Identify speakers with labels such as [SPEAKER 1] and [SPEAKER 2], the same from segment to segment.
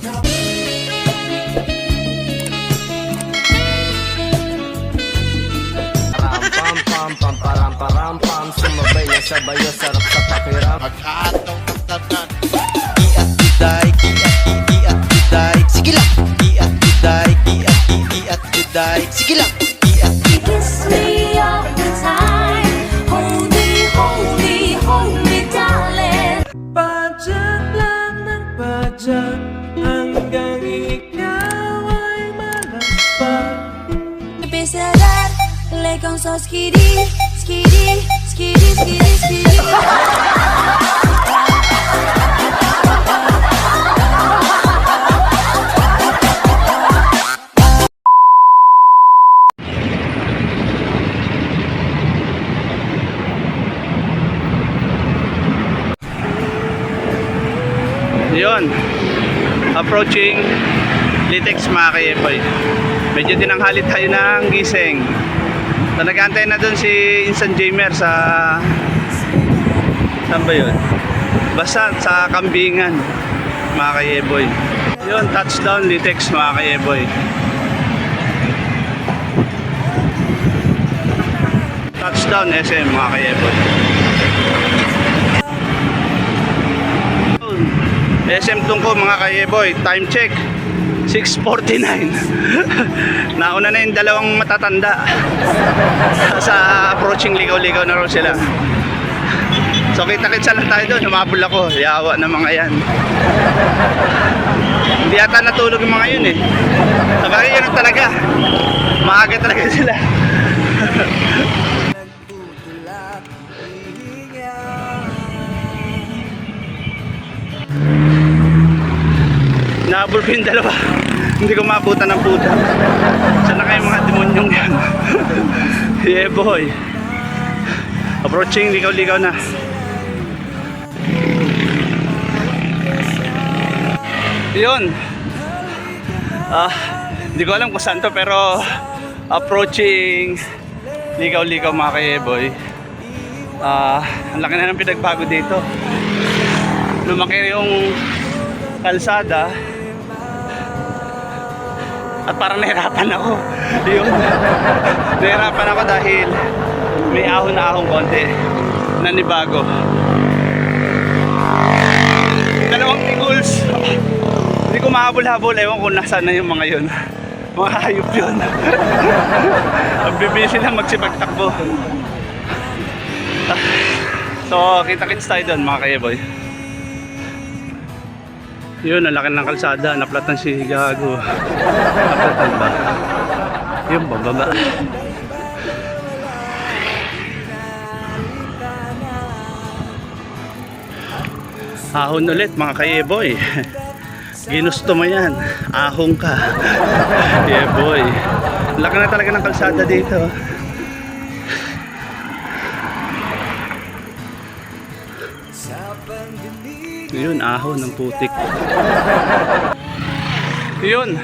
[SPEAKER 1] Pam sumabay na sabayo, sarap sa pakiram.
[SPEAKER 2] Maghatong magtatag. Iat guday. Sige lang. Iat guday. Sige lang.
[SPEAKER 3] Kiss me all the time. Hold me, darling.
[SPEAKER 1] Padyak lang ng padyak hanggang ikaw ay malagpak.
[SPEAKER 3] Besadar, like on so skiddy, skiddy, skiddy, skiddy, skiddy.
[SPEAKER 4] Yun, approaching Litex mga ka-Yeboy. Medyo tinanghali tayo ng gising. So, nag-aantay na dun si Instant Jamer sa saan ba yun? Basta sa Kambingan mga ka-Yeboy. Yun, touchdown Litex mga ka-Yeboy. Touchdown SM mga ka-Yeboy. SM Tungko mga ka-Yeboy, time check 6:49. Nauna na yung dalawang matatanda sa approaching, ligaw-ligaw na raw sila. So kita-kitsa lang tayo doon, humabol ako, yawa na mga yan. Hindi ata natulog yung mga yun eh. Sabagay yun talaga, maaga talaga sila. Nahabol ko yung dalawa. Hindi ko maabutan ng puta. Saan na kayo mga demonyong yan? Yeah boy. Approaching, ligaw-ligaw na. Yun. Hindi ko alam kung saan to, pero approaching, ligaw-ligaw mga ka-Yeboy. Ang laki na ng pinagbago dito. Lumaki yung kalsada. At parang nahirapan ako. Yun. Nahirapan ako dahil may ahon na ahong konti. Nanibago. Dalawang tigools. Hindi ko mahabol-habol. Ewan kung nasaan na yung mga yun. Mga hayop yun. Ang bibisi lang magsipagtakbo. So, kita-kits tayo doon mga ka-Yeboy. Yun, ang laki ng kalsada. Naplatan si Gago. Naplatan ba? Yung bababa. Ahon ulit mga ka-Yeboy. Ginusto mo yan. Ahong ka. Yeboy. Laki na talaga ng kalsada dito. Yun, ahon ng putik. Yun,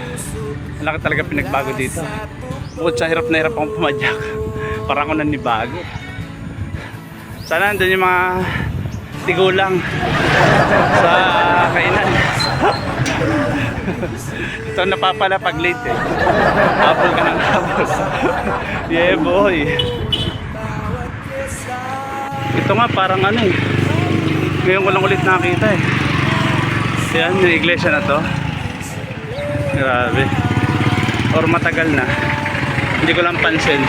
[SPEAKER 4] laki talaga pinagbago dito. Bukod sa hirap na hirap akong pumadyak, parang ako nanibago. Sana nandun yung mga tigulang sa kainan. Ito napapala pag late eh. Habol ka ng habol. Yeah boy. Ito nga parang ano eh, ngayon ko lang ulit nakita eh. Yan, yung iglesia na to. Grabe. Or matagal na. Hindi ko lang pansin.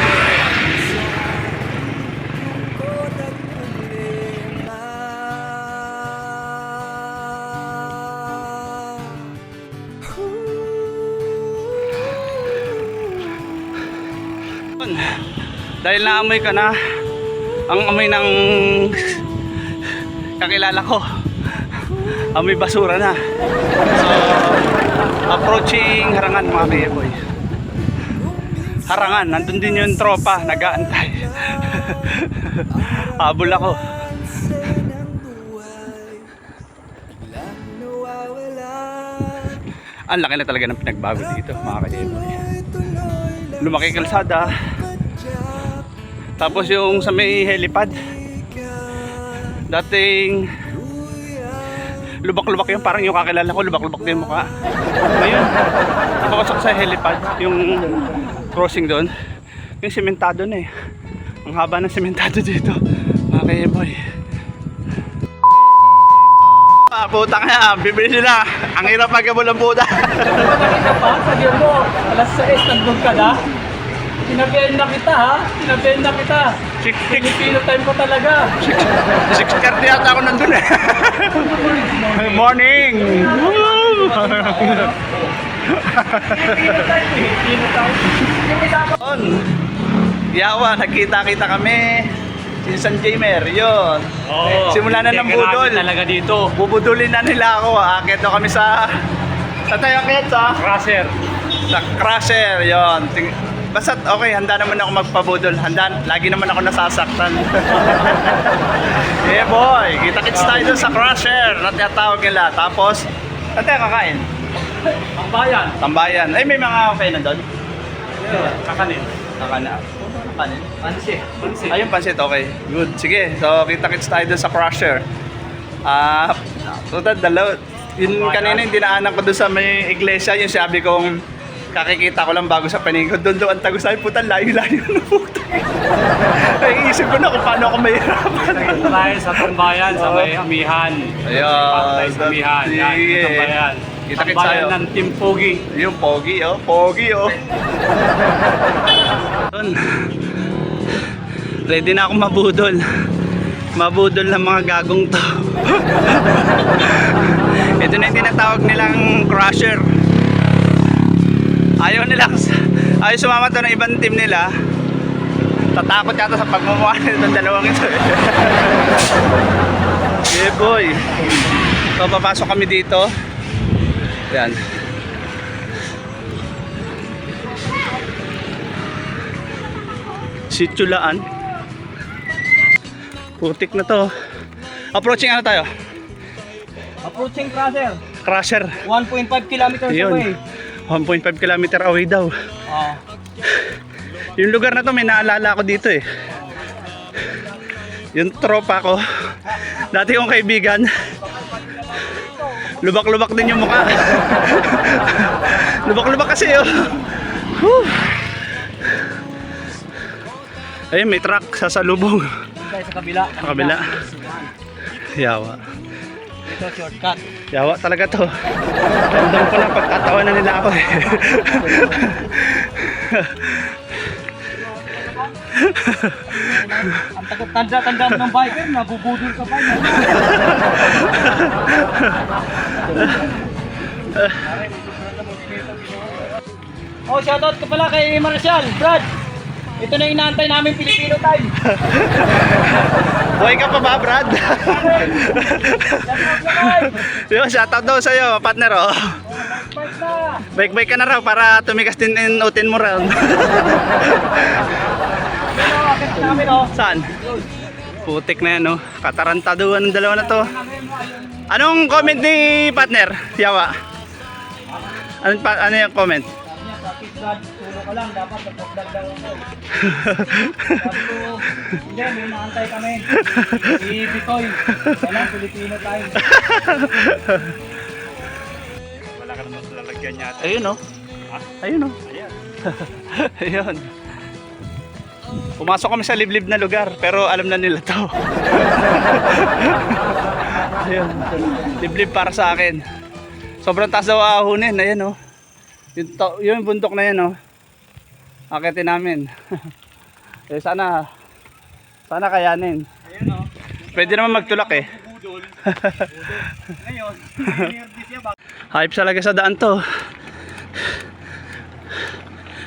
[SPEAKER 4] Dahil naamoy ka na ang amoy ng kakilala ko, amoy basura na. So approaching Harangan mga ka-Yeboy. Harangan, nandun din yung tropa nag-aantay. Habol ako. Ang laki na talaga ng pinagbago dito mga ka-Yeboy. Lumaki kalsada. Tapos yung sa may helipad, dating lubak-lubak yun, parang yung kakilala ko, lubak-lubak din yung mukha. Ngayon, nakakasok sa helipad, yung crossing doon, yung sementado na eh. Ang haba ng sementado dito, mga ka-e-boy. Putang na, bibili sila. Ang hirap magkabol ang puta.
[SPEAKER 5] Nakita pa, sabi mo, alas 6, nandun ka na. Sinabihan na kita ha, sinabihan na kita. Filipino time ko talaga.
[SPEAKER 4] 6:30 yata ako nandun eh. Morning!
[SPEAKER 5] Filipino time.
[SPEAKER 4] Yawa, nagkita-kita kami. Si San Jamer, yun.
[SPEAKER 5] Oo,
[SPEAKER 4] Simula na ng budol.
[SPEAKER 5] talaga dito.
[SPEAKER 4] Bubudulin na nila ako. Akit na kami sa tayo akit sa
[SPEAKER 5] Crusher.
[SPEAKER 4] Crusher, yun. Basta okay, handa naman ako magpabudol. Handa, lagi naman ako nasasaktan. Yeah boy, kita-kits tayo dun sa Crusher na tinatawag nila. Tapos, saan tayo kakain?
[SPEAKER 5] Ang bayan.
[SPEAKER 4] Tambayan. Ay, may mga kainan doon?
[SPEAKER 5] Kakanin.
[SPEAKER 4] Kakanin. Kanin?
[SPEAKER 5] Pansit. Pansit.
[SPEAKER 4] Ayun, pansit, okay. Good. Sige, so kita-kits tayo dun sa Crusher. Total, dalaw. Yun kanina yung dinaanan ko dun sa may iglesia, yung sabi kong kakikita ko lang bago sa paningkod. Doon ang tago sabi, puta, layo-layo na puta. Ay, isip ko na kung paano ako mahirapan.
[SPEAKER 5] Ito tayo sa Tambayan, sa may Amihan.
[SPEAKER 4] Ayun.
[SPEAKER 5] Sa Amihan. Yan,
[SPEAKER 4] Sige.
[SPEAKER 5] Tambayan.
[SPEAKER 4] Kita-kits
[SPEAKER 5] Tambayan
[SPEAKER 4] tayo.
[SPEAKER 5] ng Team Pogi.
[SPEAKER 4] Yung pogi, oh. Pogi, oh. Doon. Ready na akong mabudol. Mabudol ng mga gagong to. Ito na yung tinatawag nilang Crusher. Ayaw sumama to ng ibang team nila. Tatakot yata sa pagmumukha nitong dalawang ito. Yeah boy. So papasok kami dito. Yan. Situlaan. Putik na to. Approaching ano tayo?
[SPEAKER 5] Approaching Crusher.
[SPEAKER 4] Crusher.
[SPEAKER 5] 1.5 kilometers away.
[SPEAKER 4] Yun. 1.5 kilometer away daw. Yung lugar na to may naalala ako dito eh. Yung tropa ko. Dati kong kaibigan. Lubak-lubak din yung mukha. Lubak-lubak kasi yun. Ayun, may truck sasalubong.
[SPEAKER 5] Tayo sa kabila.
[SPEAKER 4] Sa kabila. Yawa.
[SPEAKER 5] Ito shortcut.
[SPEAKER 4] Yawa talaga to. Tandang ko na pagtatawa na nila ako eh.
[SPEAKER 5] Ang tanda mo ng biker, nabubudol ka pa. Oh, shoutout ka pala kay Marshall, Brad. Ito na yung inaantay namin Filipino time.
[SPEAKER 4] Buhay ka pa ba, Brad? Yo, shoutout daw sa'yo, partner, oh. Bike-bike ka na raw para tumikas din in utin mo raw. Saan? Putik na yan, oh. Katarantaduhan ng dalawa na to. Anong comment ni partner? Yawa. Ano yung comment?
[SPEAKER 5] Tulog ka lang, dapat nag-vlog daw ako. Sabi ko, hindi, may naantay kami. Si Bitoy, walang Filipino time. Wala ka naman lalagyan niya.
[SPEAKER 4] Ayun, oh. Ayun, oh. Ayun. Pumasok kami sa liblib na lugar, pero alam na nila to. Ayun. Liblib para sa akin. Sobrang taas daw ahunin. Ayan, oh. Yung bundok na yan, oh. Akitin namin. Eh, sana kayanin.
[SPEAKER 5] Ayun o.
[SPEAKER 4] Pwede naman magtulak eh.
[SPEAKER 5] Budol. Ngayon,
[SPEAKER 4] Hype talaga sa daan to.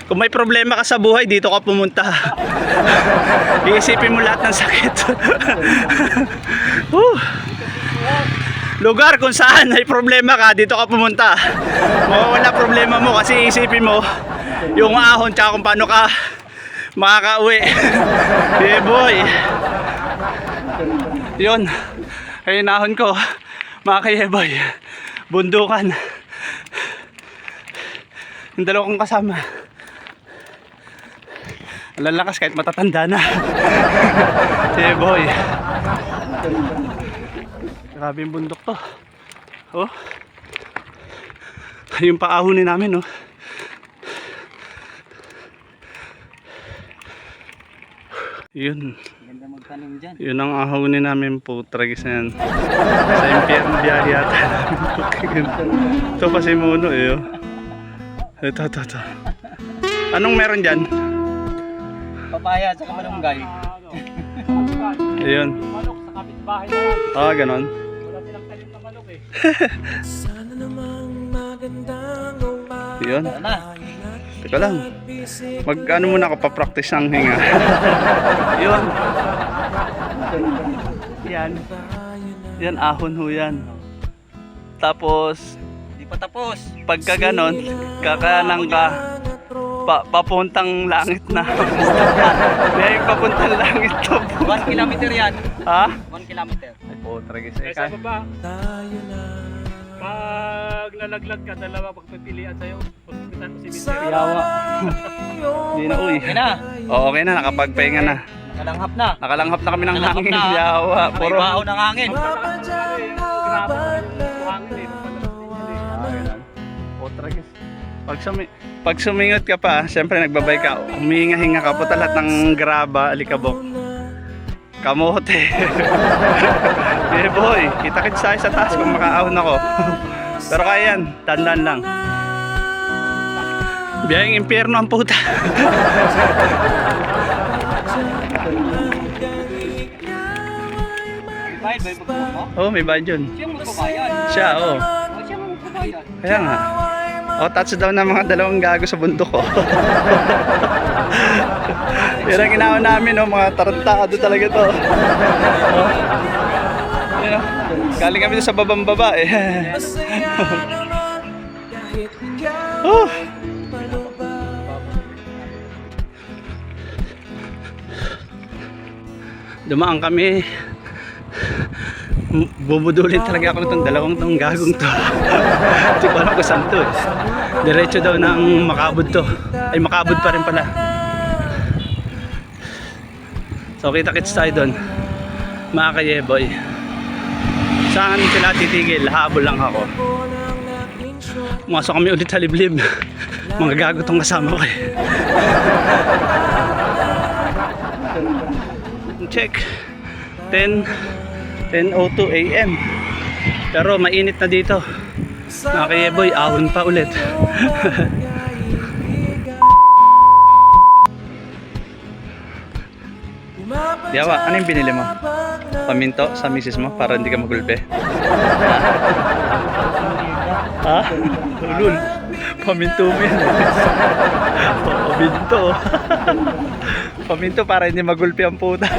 [SPEAKER 4] Kung may problema ka sa buhay, dito ka pumunta. Iisipin mo lahat ng sakit. Lugar kung saan may problema ka, dito ka pumunta. Mawawala problema mo kasi iisipin mo yung ahon tsaka kung paano ka makakauwi. Yeah boy. Yun. Ayun ahon ko. Mga ka-yeboy. Bundukan. Yung dalawa kong kasama. Ang lalakas kahit matatanda na. Yeah boy. Grabe yung bundok to. Oh. Yung paahunin namin, oh. Yun.
[SPEAKER 5] Ganda magtanim dyan.
[SPEAKER 4] Yun ang ahunin namin po. Tragis na yan. Sa impyerno biyahe yata. Ito pa si Muno eh. Oh. Ito. Anong meron dyan?
[SPEAKER 5] Papaya at saka malunggay.
[SPEAKER 4] Ayun.
[SPEAKER 5] Manok sa kapitbahay na yan.
[SPEAKER 4] Ah, ganon.
[SPEAKER 5] Wala silang tanim na manok eh.
[SPEAKER 4] Yun.
[SPEAKER 5] Wala na.
[SPEAKER 4] Teka lang. Mag-ano muna ako, pa-practice ng hinga. Yun. Yan, ahon ho yan. Tapos,
[SPEAKER 5] Di pa tapos.
[SPEAKER 4] pagka ganon, kakanang ka, papuntang langit na. May papuntang langit to.
[SPEAKER 5] 1 kilometer yan.
[SPEAKER 4] Ha?
[SPEAKER 5] 1 kilometer.
[SPEAKER 4] Ay po, tragis.
[SPEAKER 5] Kaysa baba. Pag nalaglag ka, dalawa pagpipilian sa'yo. Hospital o cemetery.
[SPEAKER 4] Yawa. Hindi na, uy.
[SPEAKER 5] Okay na.
[SPEAKER 4] Oo, okay na, nakapagpahinga na.
[SPEAKER 5] Nakalanghap na.
[SPEAKER 4] Nakalanghap na kami ng
[SPEAKER 5] Nakalanghap
[SPEAKER 4] hangin.
[SPEAKER 5] na.
[SPEAKER 4] Yawa.
[SPEAKER 5] May
[SPEAKER 4] Puro.
[SPEAKER 5] baho ng hangin.
[SPEAKER 4] Grabe o, tragis. Pag sumingot ka pa, siyempre nagbabay ka, humihinga-hinga ka po lahat ng graba, alikabok. Kamote. Yeah boy, kita-kits tayo sa taas kung makaahon ako. Pero kaya yan, tandaan lang. Biyayang impyerno ang puta.
[SPEAKER 5] Bayad ba yung pagbubuo mo?
[SPEAKER 4] Oh, may bayad yun.
[SPEAKER 5] Siyang magbabayad.
[SPEAKER 4] Siya, oh.
[SPEAKER 5] Siyang magbabayad.
[SPEAKER 4] Kaya nga. O, touchdown na mga dalawang gago sa bundok ko. Pero ang ginawa namin, oh, mga tarantado talaga to. Oh. Yun, oh. Galing kami sa babang baba eh. Oh. Dumaan kami. Bubudulin talaga ako nitong dalawang tong gagong to. Hindi ko alam kung saan to eh. Diretso daw ng Makabud to. Ay, Makabud pa rin pala. So kita-kits tayo doon, mga kayeboy. Saan sila titigil? Habol lang ako. Masok kami ulit sa liblib. Mga gago tong kasama ko eh. Check 10:02 AM. Pero mainit na dito. Mga kayeboy, ahon pa ulit. Yawa, ano yung binili mo? Paminto sa misis mo para hindi ka magulpe? Ha? Ulul. Paminto mo yan. Paminto. Paminto para hindi magulpe ang puta.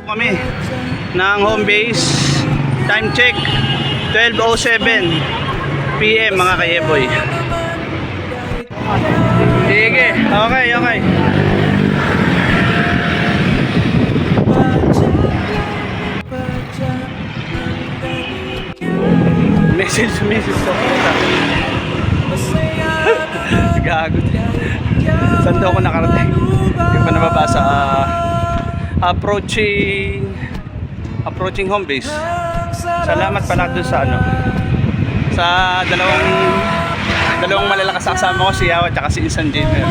[SPEAKER 4] Kami ng home base. Time check 12:07 PM mga kayeboy. Sige, okay. Message sa puta. Gago. Saan daw ako nakarating? Hindi pa nababasa. Approaching home base. Salamat pala doon sa sa dalawang malalakas na kasama ko, si Yawa at si Insan Jamer.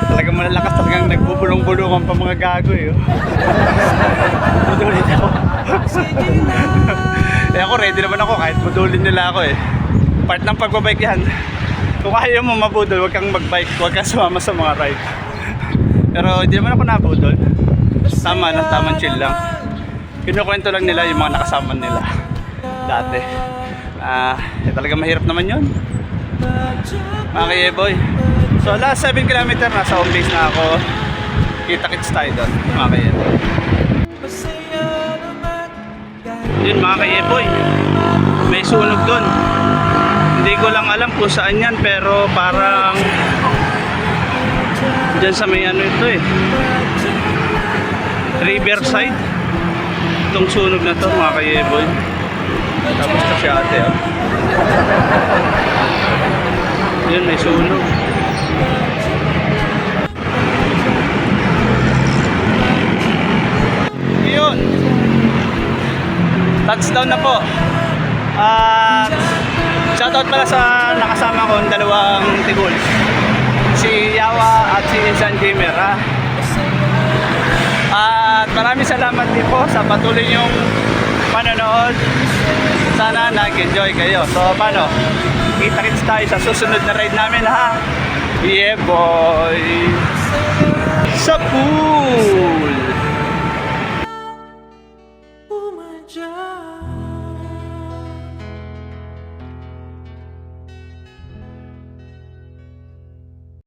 [SPEAKER 4] Talagang malalakas, talagang nagbubulong-bulungan pa mga gago eh. Budulin ako. Eh ako ready naman ako kahit budulin nila ako eh. Part ng pagbabike yan. Kung ayaw mo mabudol, huwag kang magbike, huwag kang sumama sa mga ride. Pero hindi naman ako nabudol. Tama lang, tamang chill lang. Kinukwento lang nila yung mga nakasama nila dati. Talagang mahirap naman yun, mga kayeboy. So last 7 km nasa home base na ako. Kita-kits tayo doon, mga kayeboy. Yun mga kayeboy, may sunog doon. Hindi ko lang alam kung saan yan, pero parang dyan sa may ito eh, Riverside. Itong sunog na to mga kayeboy. Tapos kasi ate Yun, may sunog. countdown na po. Shoutout pala sa nakasama kong dalawang tigol. Si Yawa at si San Gamer. At maraming salamat din po sa patuloy niyong panonood. Sana nag-enjoy kayo. So paano? Kita-kits tayo sa susunod na ride namin ha. Yeah boy! Sa pool!
[SPEAKER 3] Oh my God.